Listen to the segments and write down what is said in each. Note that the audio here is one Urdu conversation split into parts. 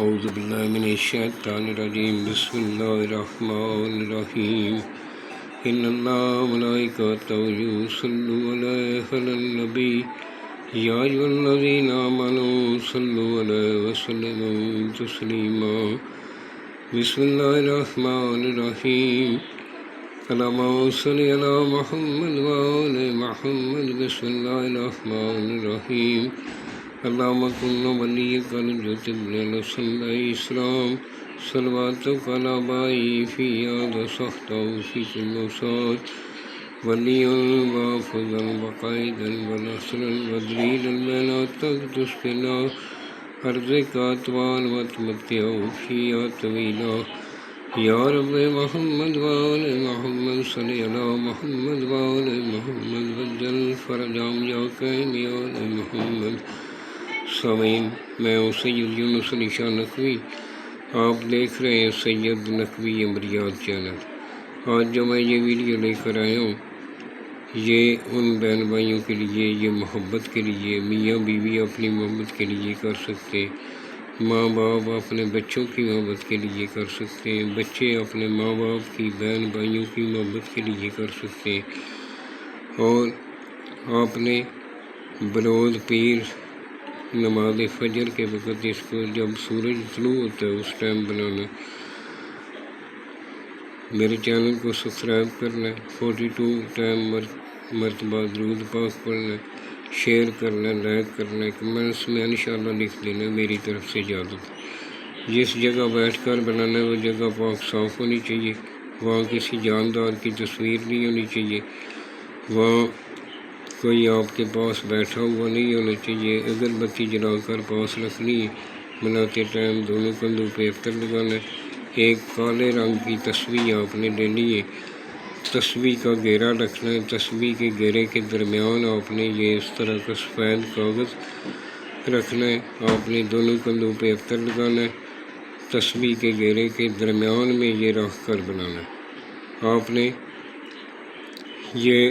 اعوذ باللہ من الشیطان الرجیم بسم اللہ الرحمن الرحیم ان اللہ ملائکتہ یصلون علی النبی یا ایھا الذین آمنوا صلوا علیہ وسلموا تسلیما بسم اللہ الرحمن الرحیم اللہم صل علی محمد وآل محمد بسم اللہ الرحمن الرحیم اللہم کن ولیک الجتب للصلاة اسلام صلواتک علی بائی فی یاد سخت فی کل وسات ولی وافظا وقائدا ونصرا ودلیلا بلا تسقنا ارضک اطوال وتمتع فیہا طویلا یا رب محمد وآل محمد صلی علی محمد وآل محمد وجل فرجام یا قیم یا آل محمد۔ سامعین، میں ہوں سید یونس علی شاہ نقوی، آپ دیکھ رہے ہیں سید نقوی امریات چینل۔ آج جو میں یہ ویڈیو لے کر آیا ہوں یہ ان بہن بھائیوں کے لیے، یہ محبت کے لیے، میاں بیوی اپنی محبت کے لیے کر سکتے ہیں، ماں باپ اپنے بچوں کی محبت کے لیے کر سکتے ہیں، بچے اپنے ماں باپ کی، بہن بھائیوں کی محبت کے لیے کر سکتے ہیں۔ اور آپ نے بروز پیر نماز فجر کے وقت اس کو جب سورج طلوع ہوتا ہے اس ٹائم بنانا، میرے چینل کو سبسکرائب کرنا ہے، 42 ٹائم مرتبہ درود پاک پڑھنا ہے، شیئر کرنا ہے، لائک کرنا ہے، کمنٹس میں انشاءاللہ لکھ دینا میری طرف سے اجازت۔ جس جگہ بیٹھ کر بنانا ہے وہ جگہ پاک صاف ہونی چاہیے، وہاں کسی جاندار کی تصویر نہیں ہونی چاہیے، وہاں کوئی آپ کے پاس بیٹھا ہوا نہیں ہونا چاہیے، اگر بتی جلا کر پاس رکھنی ہے، بناتے ٹائم دونوں کندھوں پہ عطر لگانا ہے۔ ایک کالے رنگ کی تسبیح آپ نے لینی ہے، تسبیح کا گھیرا رکھنا ہے، تسبیح کے گھیرے کے درمیان آپ نے یہ اس طرح کا سفید کاغذ رکھنا ہے، آپ نے دونوں کندھوں پہ عطر لگانا ہے، تسبیح کے گھیرے کے درمیان میں یہ رکھ کر بنانا ہے۔ آپ نے یہ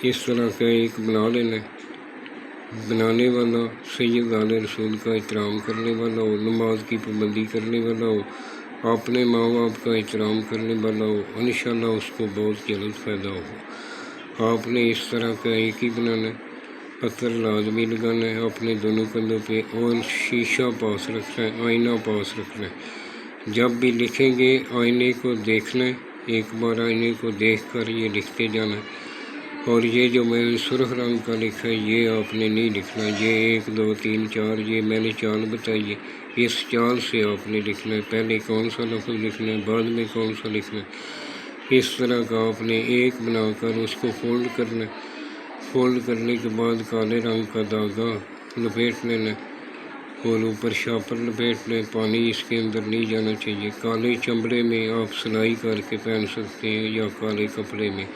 اس طرح کا ایک بنا لینا ہے، بنانے والا سید آل رسول کا احترام کرنے والا ہو، نماز کی پابندی کرنے والا ہو، اپنے ماں باپ کا احترام کرنے والا ہو، انشاءاللہ اس کو بہت جلد فائدہ ہوگا۔ آپ نے اس طرح کا ایک ہی بنانا ہے، عطر لازمی لگانا ہے اپنے دونوں کندھوں پہ، اور شیشہ پاس رکھنا ہے، آئینہ پاس رکھنا ہے۔ جب بھی لکھیں گے آئینے کو دیکھنا ہے، ایک بار آئینے کو دیکھ کر یہ لکھتے جانا ہے۔ اور یہ جو میں نے سرخ رنگ کا لکھا ہے یہ آپ نے نہیں لکھنا، یہ 1 2 3 4 یہ میں نے چال بتائی ہے، اس چال سے آپ نے لکھنا ہے، پہلے کون سا لفظ لکھنا ہے، بعد میں کون سا لکھنا ہے، اس طرح کا آپ نے ایک بنا کر اس کو فولڈ کرنا ہے۔ فولڈ کرنے کے بعد کالے رنگ کا دھاگا لپیٹ لینا ہے اور اوپر شاپر لپیٹ لیں، پانی اس کے اندر نہیں جانا چاہیے۔ کالے چمڑے میں آپ سلائی کر کے پہن سکتے ہیں یا کالے کپڑے میں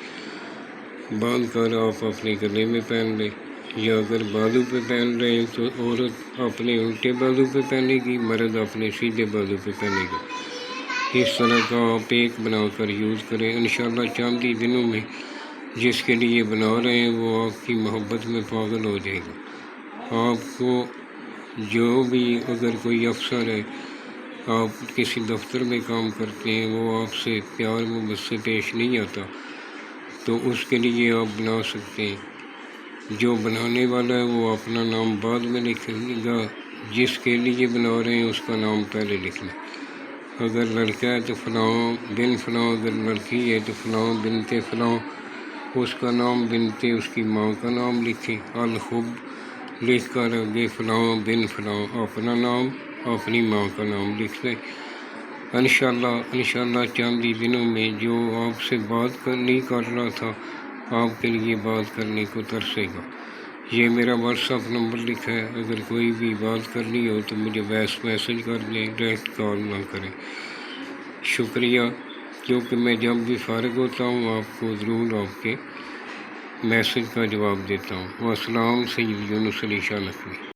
باندھ کر آپ اپنے گلے میں پہن لیں، یا اگر بازو پہ پہن رہے ہیں تو عورت اپنے الٹے بازو پہ پہنے گی، مرد اپنے سیدھے بازو پہ پہنے گا۔ اس طرح کا آپ ایک بنا کر یوز کریں، انشاءاللہ چند ہی دنوں میں جس کے لیے بنا رہے ہیں وہ آپ کی محبت میں پاگل ہو جائے گا۔ آپ کو جو بھی اگر کوئی افسر ہے، آپ کسی دفتر میں کام کرتے ہیں، وہ آپ سے پیار محبت سے پیش نہیں آتا تو اس کے لیے آپ بنا سکتے ہیں۔ جو بنانے والا ہے وہ اپنا نام بعد میں لکھے گا، جس کے لیے بنا رہے ہیں اس کا نام پہلے لکھنا۔ اگر لڑکا ہے تو فلاں بن فلاں، اگر لڑکی ہے تو فلاں بنت فلاں، اس کا نام بنت اس کی ماں کا نام لکھیں، الحب لکھ کر آگے فلاں بن فلاں اپنا نام اپنی ماں کا نام لکھ لیں۔ انشاءاللہ چند ہی دنوں میں جو آپ سے بات نہیں کر رہا تھا آپ کے لیے بات کرنے کو ترسے گا۔ یہ میرا واٹس ایپ نمبر لکھا ہے، اگر کوئی بھی بات کرنی ہو تو مجھے وائس میسج کر دیں، ڈائریکٹ کال نہ کریں۔ شکریہ، کیونکہ میں جب بھی فارغ ہوتا ہوں آپ کو ضرور آپ کے میسج کا جواب دیتا ہوں۔ والسلام، سید یونس علی شاہ نقوی۔